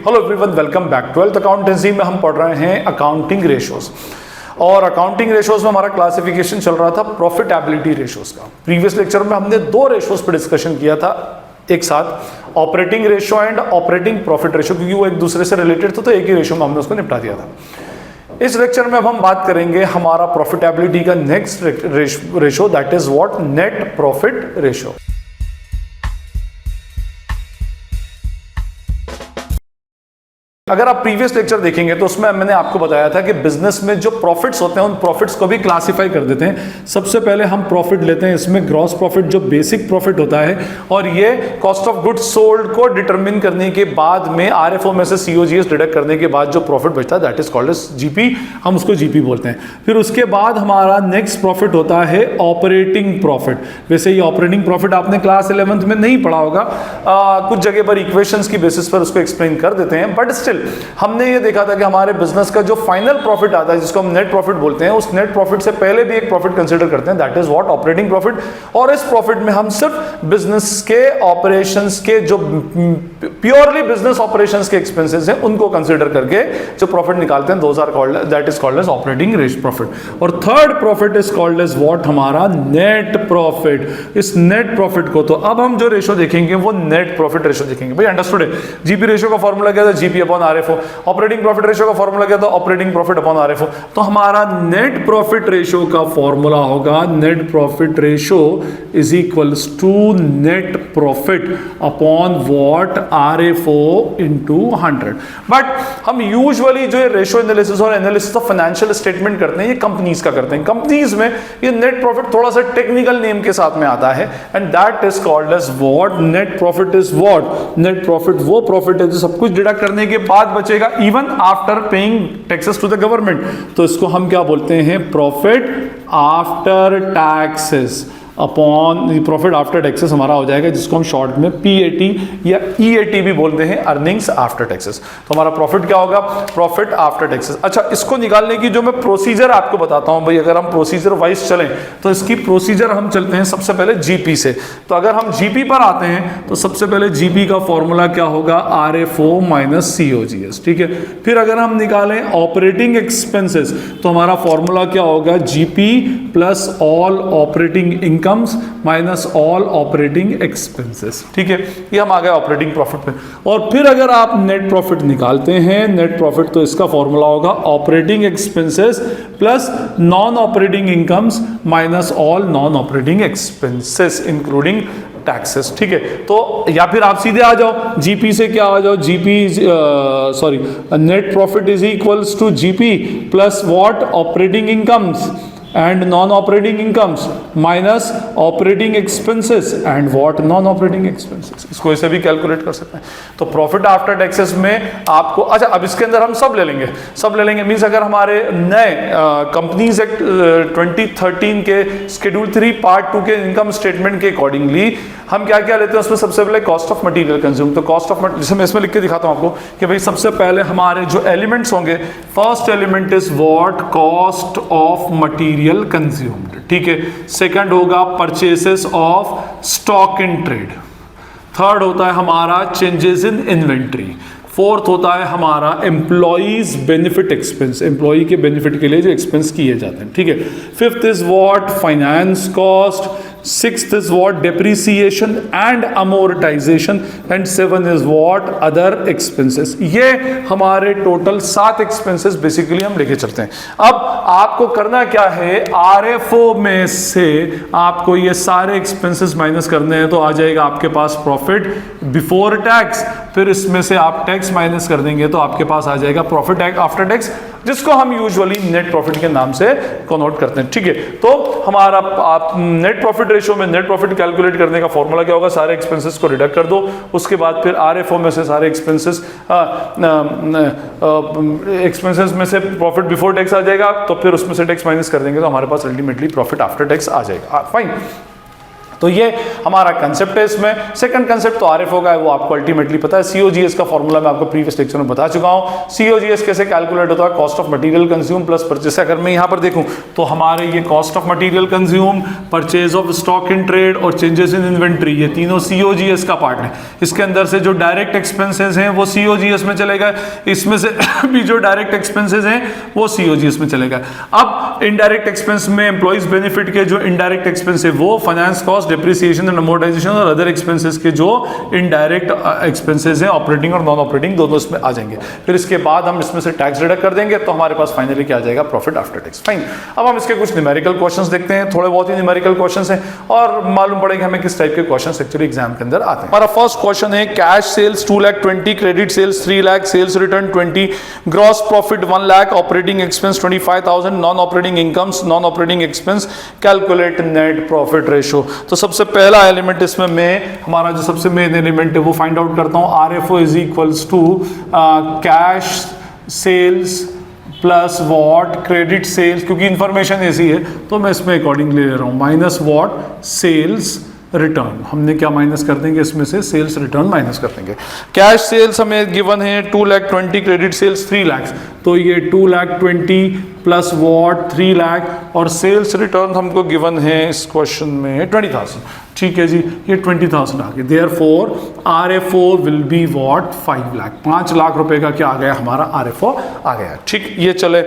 Hello everyone, welcome back. 12th accountancy में हम पढ़ रहे हैं अकाउंटिंग रेशियोज, और अकाउंटिंग रेशियोज में हमारा क्लासिफिकेशन चल रहा था प्रॉफिटेबिलिटी रेशियोज का। प्रीवियस लेक्चर में हमने दो रेशियोज पर डिस्कशन किया था एक साथ, operating ratio and operating profit ratio, क्योंकि वो एक दूसरे से रिलेटेड था तो एक ही रेशियो में हमने उसको निपटा दिया था। इस लेक्चर में अब हम बात करेंगे हमारा प्रॉफिटेबिलिटी का next ratio, that is what, net profit ratio. अगर आप प्रीवियस लेक्चर देखेंगे तो उसमें मैंने आपको बताया था कि बिजनेस में जो प्रॉफिट्स होते हैं उन प्रॉफिट्स को भी क्लासिफाई कर देते हैं। सबसे पहले हम प्रॉफिट लेते हैं, इसमें ग्रॉस प्रॉफिट जो बेसिक प्रॉफिट होता है, और ये कॉस्ट ऑफ गुड्स सोल्ड को डिटरमिन करने के बाद में आरएफओ में से सीओजीएस डिडक्ट करने के बाद जो प्रॉफिट बचता है that is called as GP, हम उसको जीपी बोलते हैं। फिर उसके बाद हमारा नेक्स्ट प्रॉफिट होता है ऑपरेटिंग प्रॉफिट। वैसे ये ऑपरेटिंग प्रॉफिट आपने क्लास 11th में नहीं पढ़ा होगा, कुछ जगह पर इक्वेशंस की बेसिस पर उसको एक्सप्लेन कर देते हैं, बट स्टिल हमने ये देखा था कि हमारे बिजनेस का जो फाइनल प्रॉफिट आता है जिसको हम नेट प्रॉफिट बोलते हैं, उस नेट प्रॉफिट से पहले भी एक प्रॉफिट कंसीडर करते हैं, that is what, operating profit. और इस प्रॉफिट में हम सिर्फ बिजनेस के ऑपरेशंस के जो प्योरली बिजनेस ऑपरेशंस के एक्सपेंसेस हैं उनको कंसीडर करके जो प्रॉफिट निकालते हैं, those are called, that is called as operating profit. और third profit is called as what, हमारा नेट प्रॉफिट। इस नेट प्रॉफिट को तो अब हम जो रेशियो देखेंगे वो नेट प्रॉफिट रेशियो देखेंगे। भाई अंडरस्टूड है, जीपी रेशियो का फॉर्मूला क्या था, GP upon RFO. Operating profit ratio का फॉर्मूला क्या था, ऑपरेटिंग प्रॉफिट अपॉन आरएफओ। तो हमारा नेट प्रॉफिट रेशियो का फॉर्मूला होगा, net profit ratio is equals to net profit upon what, RFO into 100। But हम यूजुअली जो रेशियो एनालिसिस और एनालिसिस ऑफ फाइनेंशियल स्टेटमेंट करते हैं ये कंपनीज का करते हैं। कंपनीज में ये नेट प्रॉफिट थोड़ा सा टेक्निकल नेम के साथ में आता है, and that is called as what, net profit is what, net profit वो प्रॉफिट है जो सब कुछ डिडक्ट करने के बाद बचेगा even after paying taxes to the government. तो इसको हम क्या बोलते हैं, profit after taxes upon, profit after taxes हमारा हो जाएगा जिसको हम शॉर्ट में पीएटी या ईएटी भी बोलते हैं, अर्निंग्स आफ्टर टैक्सेस। तो हमारा प्रॉफिट क्या होगा, प्रॉफिट आफ्टर टैक्सेस। अच्छा, इसको निकालने की जो मैं प्रोसीजर आपको बताता हूं, भाई अगर हम प्रोसीजर वाइज चलें तो इसकी प्रोसीजर हम चलते हैं सबसे पहले जीपी से। तो अगर हम जीपी पर आते हैं तो सबसे पहले जीपी का फॉर्मूला क्या होगा, आरएफओ माइनस सीओजीएस, ठीक है। फिर अगर हम निकालें ऑपरेटिंग एक्सपेंसेस तो हमारा फॉर्मूला क्या होगा, GP plus all operating incomes minus all operating expenses, ठीक है। ये हम आ गए ऑपरेटिंग प्रॉफिट पे। और फिर अगर आप नेट प्रॉफिट निकालते हैं, नेट प्रॉफिट, तो इसका फॉर्मूला होगा operating expenses plus non operating incomes minus all non operating expenses including taxes, ठीक है। तो या फिर आप सीधे आ जाओ जीपी से, क्या आ जाओ, GP sorry, net profit is equals to GP plus what, operating incomes and non-operating incomes minus operating expenses and what, non-operating expenses। इसको ऐसे भी कैलकुलेट कर सकते हैं। तो प्रॉफिट आफ्टर टैक्सेस में आपको, अच्छा अब इसके अंदर हम सब ले लेंगे मीन्स अगर हमारे नए कंपनीज एक्ट 2013 के शेड्यूल 3 पार्ट 2 के इनकम स्टेटमेंट के अकॉर्डिंगली हम क्या क्या लेते हैं, उसमें सबसे पहले कॉस्ट ऑफ मटेरियल कंज्यूम। तो कॉस्ट ऑफ, जैसे मैं इसमें लिख के दिखाता हूं आपको कि भाई सबसे पहले हमारे जो एलिमेंट्स होंगे, first element is what, cost of material consumed, ठीक है। सेकंड होगा purchases of stock in trade. Third होता है हमारा चेंजेस इन इन्वेंट्री। फोर्थ होता है हमारा एम्प्लॉइज बेनिफिट एक्सपेंस, एम्प्लॉई के बेनिफिट के लिए जो एक्सपेंस किए जाते हैं, ठीक है। Fifth is what, finance cost. Sixth is what, depreciation and amortization, and seven is what, other expenses। ये हमारे टोटल 7 एक्सपेंसेस बेसिकली हम लेके चलते हैं। अब आपको करना क्या है, आरएफओ में से आपको ये सारे एक्सपेंसेस माइनस करने हैं, तो आ जाएगा आपके पास प्रॉफिट बिफोर टैक्स। फिर इसमें से आप टैक्स माइनस कर देंगे तो आपके पास आ जाएगा प्रॉफिट आफ्टर टैक्स, जिसको हम यूजुअली नेट प्रॉफिट के नाम से कन्वर्ट करते हैं, ठीक है। तो हमारा आप नेट प्रॉफिट रेशियो में नेट प्रॉफिट कैलकुलेट करने का फॉर्मूला क्या होगा, सारे एक्सपेंसेस को डिडक्ट कर दो, उसके बाद फिर आरएफओ में से सारे एक्सपेंसेस में से प्रॉफिट बिफोर टैक्स आ जाएगा, तो फिर उसमें से टैक्स माइनस कर देंगे तो हमारे पास अल्टीमेटली प्रॉफिट आफ्टर टैक्स आ जाएगा, फाइन। तो ये हमारा कंसेप्ट है इसमें। सेकंड कंसेप्ट तो आरएफओ का है, वो आपको अल्टीमेटली पता है। सीओजीएस का फॉर्मूला मैं आपको प्रीवियस लेक्चर में बता चुका हूं। सीओजीएस कैसे कैलकुलेट होता है, cost of material consume plus purchase. अगर मैं यहां पर देखूं तो हमारे ये cost of material consume, purchase of stock in trade और चेंजेस इन इन्वेंट्री, ये तीनों सीओजीएस का पार्ट है। इसके अंदर से जो डायरेक्ट एक्सपेंसेस हैं वो सीओजीएस में चलेगा, इसमें से भी जो डायरेक्ट एक्सपेंसेस हैं वो सीओजीएस में चलेगा। अब इनडायरेक्ट एक्सपेंस में एम्प्लॉइज बेनिफिट के जो इनडायरेक्ट एक्सपेंस है वो finance cost, depreciation and amortisation और अदर एक्सपेंसेस के जो इनडायरेक्ट एक्सपेंसेस हैं ऑपरेटिंग और नॉन ऑपरेटिंग दोनों इसमें आ जाएंगे। फिर इसके बाद हम इसमें से टैक्स डिडक्ट कर देंगे तो हमारे पास फाइनली क्या आ जाएगा, प्रॉफिट आफ्टर टैक्स। फाइन। अब हम इसके कुछ न्यूमेरिकल क्वेश्चंस देखते हैं, थोड़े बहुत ही न्यूमेरिकल क्वेश्चंस हैं और मालूम पड़ेगा हमें किस टाइप के क्वेश्चंस एक्चुअली एग्जाम के अंदर आते हैं। हमारा फर्स्ट क्वेश्चन है cash sales 2,20,000, credit sales 3 lakh, sales return 20, gross profit 1 lakh, operating expense 25,000, non operating incomes, non operating expense, calculate net profit ratio. तो सबसे पहला एलिमेंट इसमें मैं हमारा जो सबसे मेन एलिमेंट है वो फाइंड आउट करता हूं। RFO is equals to cash sales plus what credit sales, क्योंकि इंफॉर्मेशन ऐसी है तो मैं इसमें अकॉर्डिंगली ले रहा हूं, माइनस वॉट सेल्स रिटर्न। हमने क्या माइनस कर देंगे इसमें से, सेल्स रिटर्न माइनस कर देंगे। कैश सेल्स हमें गिवन है 2,20,000, क्रेडिट सेल्स 3 लाख, तो ये 2,20,000 प्लस वॉट 3 लाख और सेल्स रिटर्न हमको गिवन है इस क्वेश्चन में 20,000। ठीक है जी, ये 20,000 आ गए। Therefore RFO will be what 5 lakh, 5 lakh रुपए का क्या आ गया हमारा आरएफओ आ गया। ठीक, ये चले,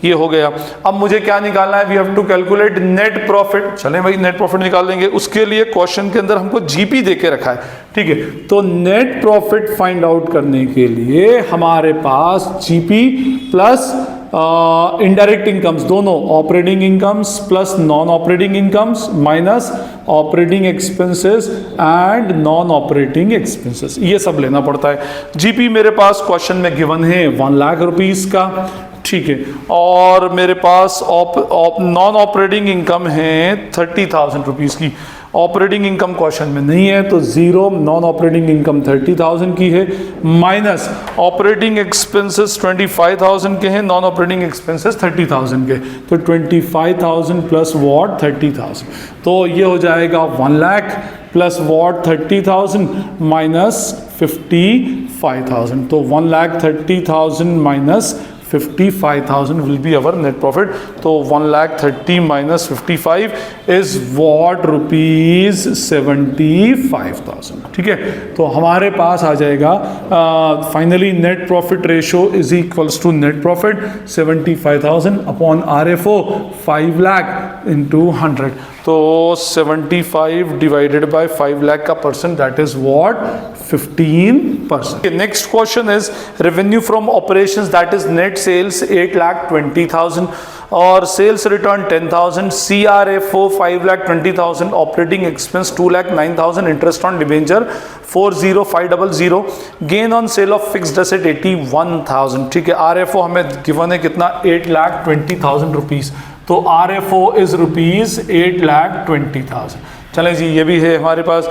ये हो गया। अब मुझे क्या निकालना है, we have to calculate net profit. चले भाई नेट प्रॉफिट निकाल देंगे, उसके लिए क्वेश्चन के अंदर हमको जीपी देके रखा है। ठीक है, तो नेट प्रॉफिट फाइंड आउट करने के लिए हमारे पास जीपी प्लस इनडायरेक्ट इनकम्स, दोनों operating incomes plus non operating incomes minus operating expenses and non operating expenses, ये सब लेना पड़ता है। जीपी मेरे पास क्वेश्चन में गिवन है 1 लाख रुपीस का। ठीक है, और मेरे पास नॉन ऑपरेटिंग इनकम है 30,000 रुपीस की। ऑपरेटिंग इनकम क्वेश्चन में नहीं है तो जीरो, नॉन ऑपरेटिंग इनकम 30,000 की है, माइनस ऑपरेटिंग एक्सपेंसेस 25,000 के हैं, नॉन ऑपरेटिंग एक्सपेंसेस 30,000 के, तो 25,000 प्लस वॉट 30,000, तो ये हो जाएगा 1 लाख प्लस वॉट 30,000 माइनस 55,000, तो 1,30,000 minus 55,000 will be our net profit. तो 1,30,000 minus 55 is what, rupees 75,000। ठीक है, तो हमारे पास आ जाएगा finally net profit ratio is equals to net profit 75,000 upon RFO 5 lakh into 100, तो 75 डिवाइडेड बाय 5 लाख का percent, that is what 15%। Next question is revenue from operations, that is net sales 8,20,000 और sales return 10,000, CRFO 5,20,000, operating expense 2,09,000, interest on debenture 40,500, gain on sale of fixed asset 81,000। ठीक है, RFO हमें given है कितना, 8,20,000 rupees, तो RFO is rupees 8,20,000। चलें जी, ये भी है हमारे पास।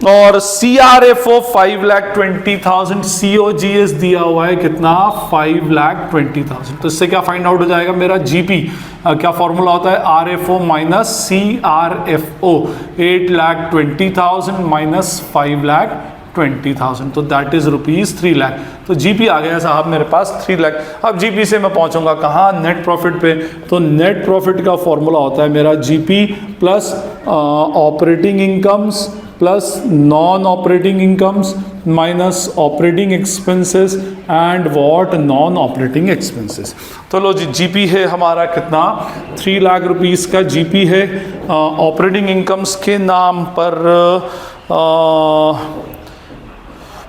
और CRFO 5,20,000, COGS दिया हुआ है कितना, 5,20,000, तो इससे क्या फाइंड आउट हो जाएगा मेरा GP, क्या फॉर्मूला होता है, RFO माइनस CRFO, 8,20,000 माइनस 5,20,000, तो दैट इज रुपीज 3 लाख। तो जीपी आ गया साहब मेरे पास 3 लाख। अब जीपी से मैं पहुंचूंगा कहाँ, नेट प्रॉफिट पे। तो नेट प्रॉफिट का फॉर्मूला होता है मेरा GP plus operating incomes plus non operating incomes minus operating expenses and what, non operating expenses. तो लो जी, जीपी है हमारा कितना, 3 लाख रुपीस का जीपी है। ऑपरेटिंग इनकम्स के नाम पर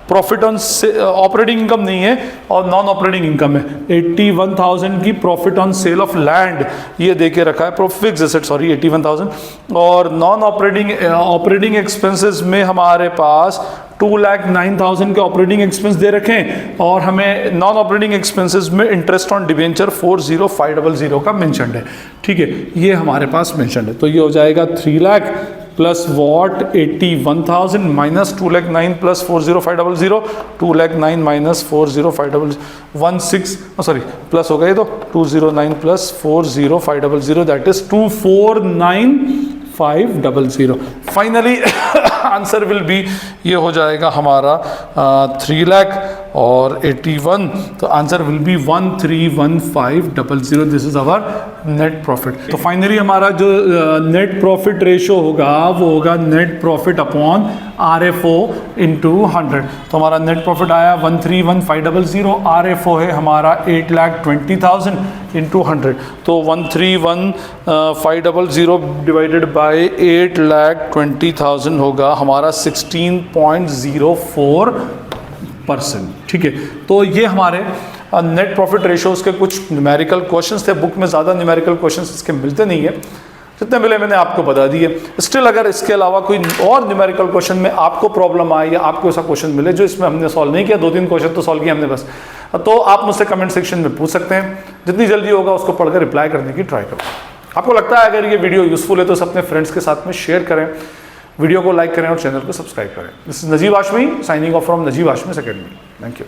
प्रॉफिट ऑन ऑपरेटिंग इनकम नहीं है और नॉन ऑपरेटिंग इनकम है, 81,000 की profit on sale of land ये दे के रखा है, फिक्स्ड एसेट सॉरी 81,000, और नॉन ऑपरेटिंग एक्सपेंसेस में हमारे पास 2,09,000 के ऑपरेटिंग एक्सपेंस दे रखे हैं और हमें नॉन ऑपरेटिंग एक्सपेंसेस में इंटरेस्ट ऑन डिबेंचर 40,500 का मेंशन्ड है। ठीक है, ये हमारे पास मेंशन्ड है, तो ये हो जाएगा 3 lakh plus what 81,000 minus 2,09,000 plus 40,500, 2,09,000 minus 40,500 sorry plus हो गए, तो 209 plus 40,500 that is 2,49,500 500। Finally answer will be, ये हो जाएगा हमारा 3,81,000, तो answer will be 131500। This is our net profit. तो फाइनली हमारा जो नेट प्रॉफिट रेशो होगा वो होगा net profit upon RFO into 100। तो हमारा नेट प्रॉफिट आया 131500, RFO है हमारा 8,20,000 इंटू 100। तो 131500 डिवाइडेड बाई 8,20,000 होगा हमारा 16.04%। ठीक है, तो ये हमारे नेट प्रॉफिट रेशोज के कुछ न्यूमेरिकल क्वेश्चंस थे। बुक में ज़्यादा न्यूमेरिकल क्वेश्चंस इसके मिलते नहीं है, जितने मिले मैंने आपको बता दिए। स्टिल अगर इसके अलावा कोई और न्यूमेरिकल क्वेश्चन में आपको प्रॉब्लम आए या आपको ऐसा क्वेश्चन मिले जो इसमें हमने सॉल्व नहीं किया, 2-3 क्वेश्चन तो सॉल्व किया हमने बस, तो आप मुझसे कमेंट सेक्शन में पूछ सकते हैं। जितनी जल्दी होगा उसको पढ़कर रिप्लाई करने की ट्राई करो। आपको लगता है अगर ये वीडियो यूजफुल है तो इसे अपने फ्रेंड्स के साथ में शेयर करें, वीडियो को लाइक करें और चैनल को सब्सक्राइब करें। This is Najeeb Hashmi signing off from Najeeb Hashmi Academy. Thank you.